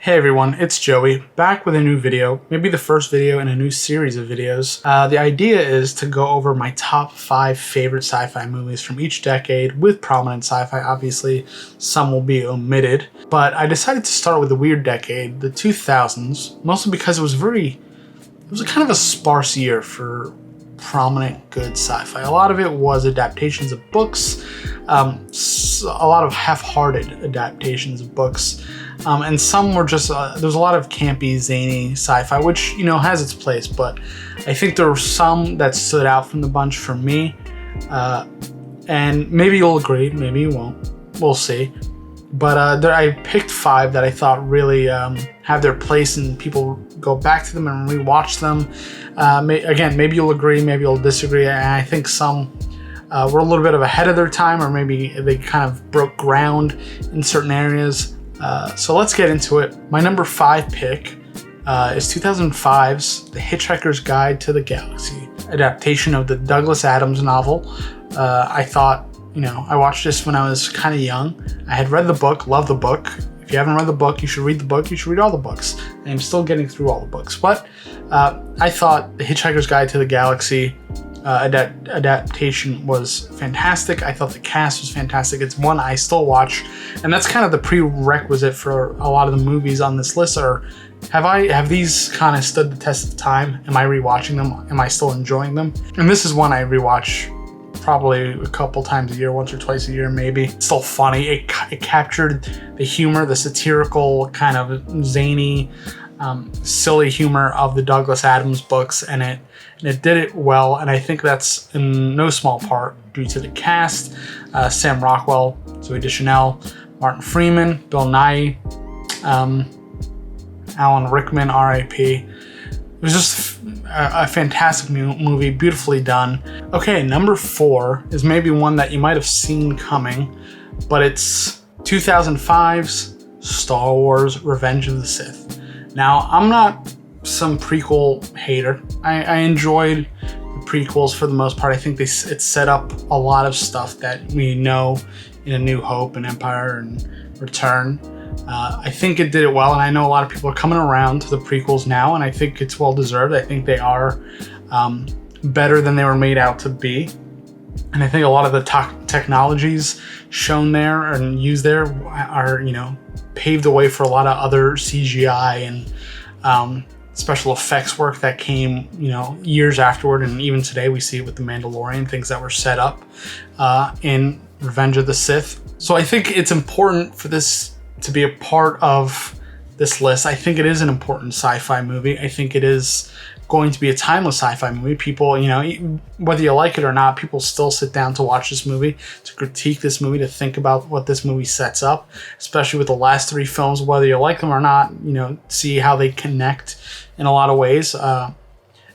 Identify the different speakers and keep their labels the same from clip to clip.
Speaker 1: Hey everyone, it's Joey, back with a new video, maybe the first video in a new series of videos. The idea is to go over my top 5 favorite sci-fi movies from each decade with prominent sci-fi. Obviously, some will be omitted, but I decided to start with the weird decade, the 2000s, mostly because it was a kind of a sparse year for prominent good sci-fi. A lot of it was adaptations of books, a lot of half-hearted adaptations of books. And some were just, there's a lot of campy, zany sci-fi, which, has its place, but I think there were some that stood out from the bunch for me. And maybe you'll agree, maybe you won't. We'll see. But I picked 5 that I thought really have their place and people go back to them and rewatch them. Again, maybe you'll agree, maybe you'll disagree, and I think some were a little bit of ahead of their time, or maybe they kind of broke ground in certain areas. So let's get into it. My number 5 pick is 2005's The Hitchhiker's Guide to the Galaxy, adaptation of the Douglas Adams novel. I thought, I watched this when I was kind of young. I had read the book, loved the book. If you haven't read the book, you should read the book. You should read all the books. I'm still getting through all the books. But I thought The Hitchhiker's Guide to the Galaxy adaptation was fantastic. I thought the cast was fantastic. It's one I still watch, and that's kind of the prerequisite for a lot of the movies on this list. Have these kind of stood the test of time? Am I rewatching them? Am I still enjoying them? And this is one I rewatch probably a couple times a year, once or twice a year maybe. It's still funny. It captured the humor, the satirical kind of zany, silly humor of the Douglas Adams books, and it did it well, and I think that's in no small part due to the cast. Sam Rockwell, Zooey Deschanel, Martin Freeman, Bill Nighy, Alan Rickman, R.I.P. It was just a fantastic movie, beautifully done. Okay, number 4 is maybe one that you might have seen coming, but it's 2005's Star Wars Revenge of the Sith. Now, I'm not some prequel hater. I enjoyed the prequels for the most part. I think it set up a lot of stuff that we know in A New Hope and Empire and Return. I think it did it well, and I know a lot of people are coming around to the prequels now, and I think it's well deserved. I think they are better than they were made out to be. And I think a lot of the technologies shown there and used there are, paved the way for a lot of other CGI and special effects work that came, years afterward. And even today we see it with The Mandalorian, things that were set up in Revenge of the Sith. So I think it's important for this to be a part of this list. I think it is an important sci-fi movie. I think it is going to be a timeless sci-fi movie. People, whether you like it or not, people still sit down to watch this movie, to critique this movie, to think about what this movie sets up, especially with the last 3 films, whether you like them or not, see how they connect in a lot of ways.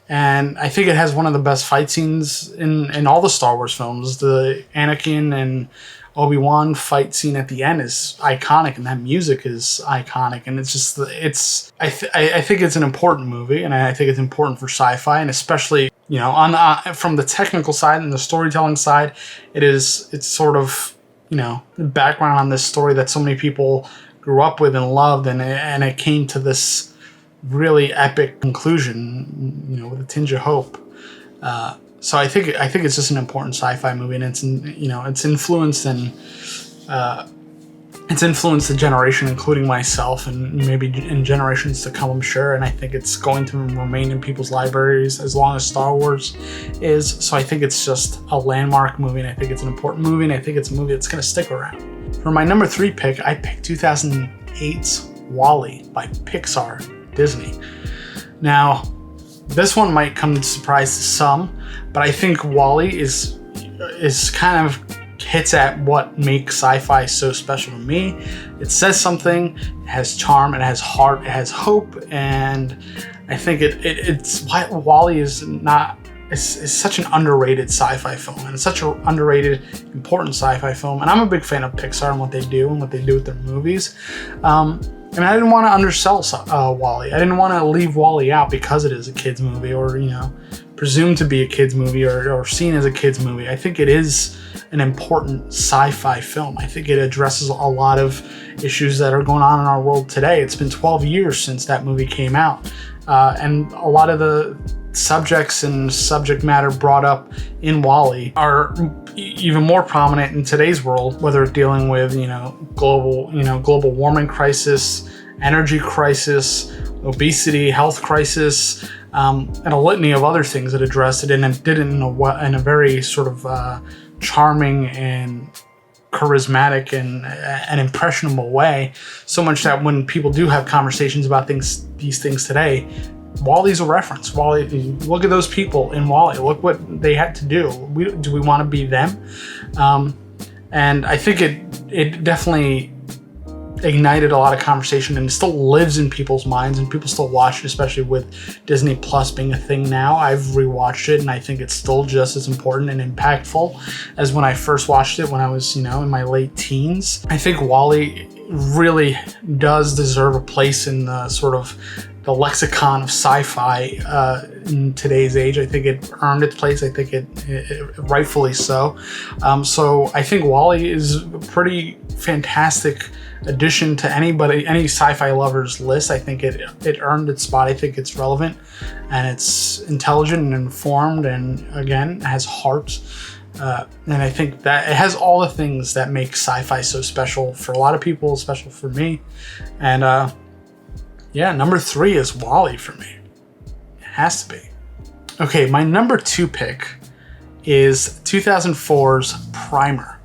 Speaker 1: And I think it has one of the best fight scenes in all the Star Wars films. The Anakin and Obi-Wan fight scene at the end is iconic, and that music is iconic, and I think it's an important movie, and I think it's important for sci-fi, and especially from the technical side and the storytelling side, it's sort of the background on this story that so many people grew up with and loved, and it came to this really epic conclusion, with a tinge of hope. So I think it's just an important sci-fi movie, and it's influenced the generation, including myself, and maybe in generations to come, I'm sure. And I think it's going to remain in people's libraries as long as Star Wars is. So I think it's just a landmark movie, and I think it's an important movie, and I think it's a movie that's going to stick around. For my number 3 pick, I picked 2008's WALL-E by Pixar, Disney. Now, this one might come as a surprise to some, but I think WALL-E is kind of hits at what makes sci-fi so special to me. It says something, it has charm, it has heart, it has hope, and I think it's why WALL-E is such an underrated sci-fi film, and it's such an underrated, important sci-fi film. And I'm a big fan of Pixar and what they do with their movies. And I didn't want to undersell WALL-E. I didn't want to leave WALL-E out because it is a kid's movie, or presumed to be a kid's movie, or seen as a kid's movie. I think it is an important sci-fi film. I think it addresses a lot of issues that are going on in our world today. It's been 12 years since that movie came out, and a lot of the subjects and subject matter brought up in WALL-E are even more prominent in today's world, whether it's dealing with global warming crisis, energy crisis, obesity, health crisis, and a litany of other things that addressed it, and it did it in a very sort of charming and charismatic and impressionable way. So much that when people do have conversations about these things today, WALL-E's a reference. WALL-E, look at those people in WALL-E. Look what they had to do. Do we want to be them? And I think it definitely ignited a lot of conversation, and it still lives in people's minds, and people still watch it, especially with Disney Plus being a thing now. I've rewatched it, and I think it's still just as important and impactful as when I first watched it when I was, in my late teens. I think WALL-E really does deserve a place in the sort of the lexicon of sci-fi in today's age. I think it earned its place. I think it rightfully so. So I think WALL-E is a pretty fantastic addition to any sci-fi lover's list. I think it earned its spot. I think it's relevant, and it's intelligent and informed, and again, has heart. And I think that it has all the things that make sci-fi so special for a lot of people, special for me. And number 3 is WALL-E for me. It has to be. Okay, my number 2 pick is 2004's Primer.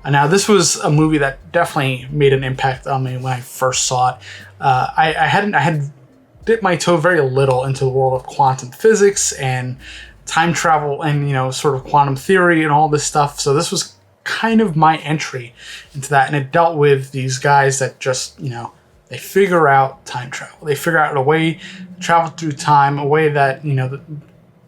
Speaker 1: Now, this was a movie that definitely made an impact on me when I first saw it. I had dipped my toe very little into the world of quantum physics and time travel and, sort of quantum theory and all this stuff. So this was kind of my entry into that. And it dealt with these guys that just, they figure out time travel. They figure out a way to travel through time, a way that, the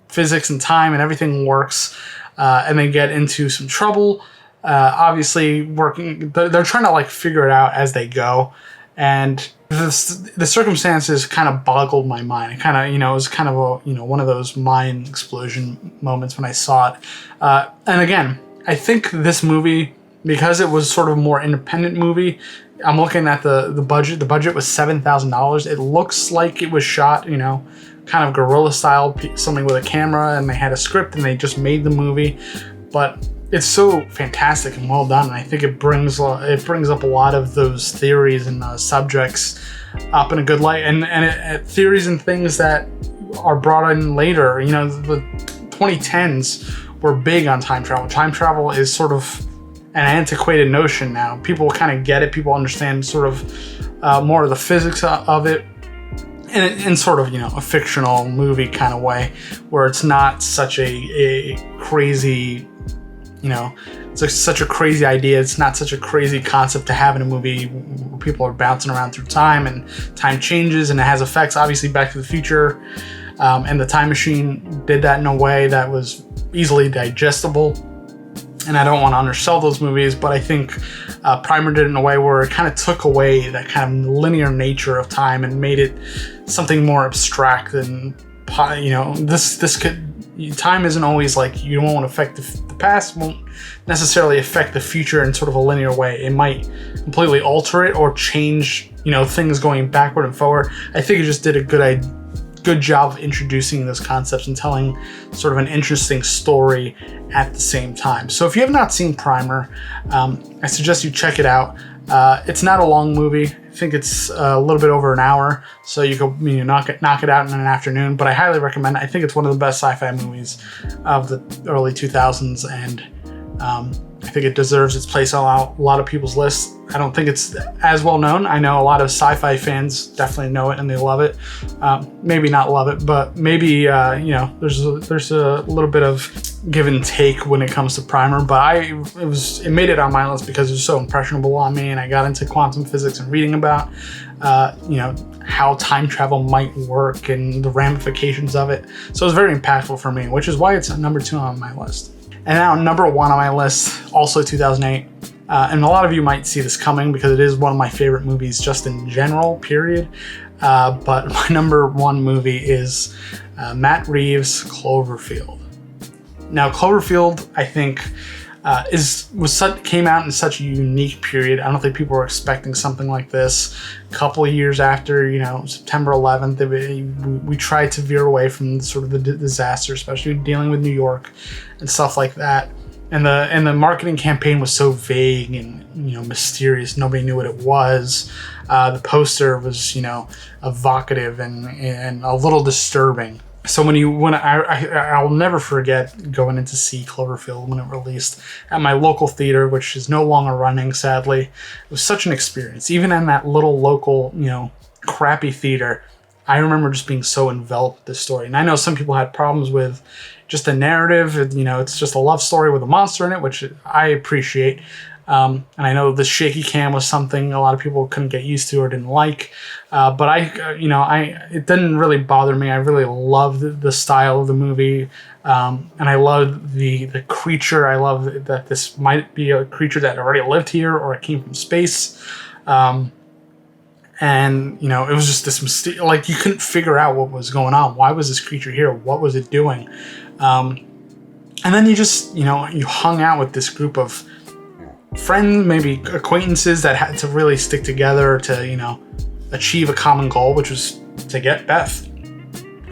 Speaker 1: physics and time and everything works. And they get into some trouble. Obviously they're trying to figure it out as they go. And the circumstances kind of boggled my mind. It kind of, it was kind of one of those mind explosion moments when I saw it. And again, I think this movie, because it was sort of a more independent movie, I'm looking at the budget. The budget was $7,000. It looks like it was shot, kind of guerrilla style, something with a camera, and they had a script and they just made the movie. But it's so fantastic and well done, and I think it brings up a lot of those theories and subjects up in a good light, and theories and things that are brought in later. The 2010s were big on time travel. Time travel is sort of an antiquated notion now. People kind of get it. People understand sort of more of the physics of it, in sort of a fictional movie kind of way, where it's not such a crazy. It's such a crazy idea. It's not such a crazy concept to have in a movie where people are bouncing around through time and time changes and it has effects. Obviously, Back to the Future and The Time Machine did that in a way that was easily digestible. And I don't want to undersell those movies, but I think Primer did it in a way where it kind of took away that kind of linear nature of time and made it something more abstract than, this could. Time isn't always you won't affect the past, won't necessarily affect the future in sort of a linear way. It might completely alter it or change, things going backward and forward. I think it just did a good job of introducing those concepts and telling sort of an interesting story at the same time. So if you have not seen Primer, I suggest you check it out. It's not a long movie. I think it's a little bit over an hour, so you can knock it out in an afternoon. But I highly recommend it. I think it's one of the best sci-fi movies of the early 2000s, and I think it deserves its place on a lot of people's lists. I don't think it's as well known. I know a lot of sci-fi fans definitely know it and they love it. Maybe not love it, but maybe there's a little bit of give and take when it comes to Primer. But it made it on my list because it was so impressionable on me, and I got into quantum physics and reading about how time travel might work and the ramifications of it. So it was very impactful for me, which is why it's number 2 on my list. And now number 1 on my list, also 2008. And a lot of you might see this coming because it is one of my favorite movies just in general, period. But my number 1 movie is Matt Reeves' Cloverfield. Now, Cloverfield, I think, came out in such a unique period. I don't think people were expecting something like this. A couple of years after, September 11th, we tried to veer away from sort of the disaster, especially dealing with New York and stuff like that. And the marketing campaign was so vague and mysterious. Nobody knew what it was. The poster was evocative and a little disturbing. So I'll never forget going in to see Cloverfield when it released at my local theater, which is no longer running, sadly. It was such an experience. Even in that little local, crappy theater, I remember just being so enveloped with this story. And I know some people had problems with just the narrative. It's just a love story with a monster in it, which I appreciate. And I know the shaky cam was something a lot of people couldn't get used to or didn't like. But it didn't really bother me. I really loved the style of the movie. And I loved the creature. I love that this might be a creature that already lived here or it came from space. And, it was just this mysterious, like you couldn't figure out what was going on. Why was this creature here? What was it doing? And then you just, you hung out with this group of friends, maybe acquaintances that had to really stick together to, achieve a common goal, which was to get Beth.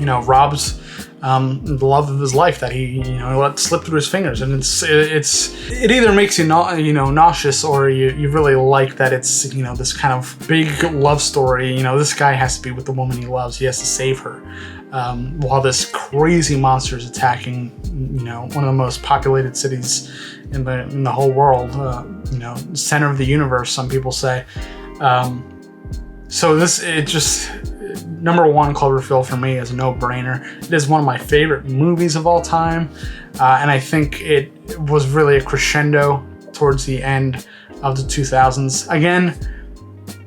Speaker 1: Rob's the love of his life that he let slip through his fingers, and it either makes you nauseous, or you really like that it's this kind of big love story. This guy has to be with the woman he loves. He has to save her, while this crazy monster is attacking one of the most populated cities in the whole world. Center of the universe, some people say. So number one, Cloverfield for me is a no-brainer. It is one of my favorite movies of all time, and I think it was really a crescendo towards the end of the 2000s. Again,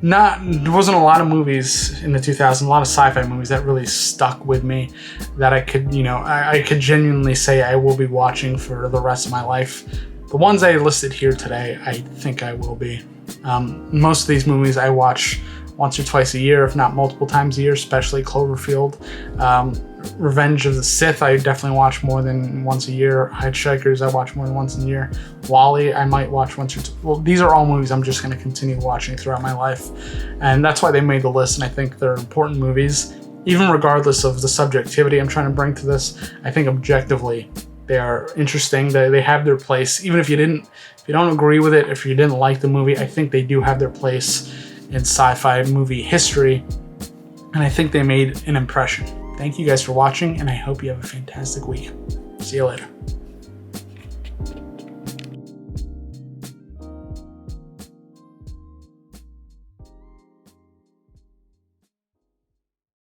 Speaker 1: there wasn't a lot of movies in the 2000s, a lot of sci-fi movies that really stuck with me, that I could, I could genuinely say I will be watching for the rest of my life. The ones I listed here today, I think I will be. Most of these movies I watch once or twice a year, if not multiple times a year, especially Cloverfield. Revenge of the Sith, I definitely watch more than once a year. Hitchhikers, I watch more than once a year. Wall-E, I might watch once or two. Well, these are all movies I'm just going to continue watching throughout my life. And that's why they made the list, and I think they're important movies. Even regardless of the subjectivity I'm trying to bring to this, I think objectively they are interesting. They have their place. Even if you don't agree with it, if you didn't like the movie, I think they do have their place in sci-fi movie history, and I think they made an impression. Thank you guys for watching, and I hope you have a fantastic week. See you later.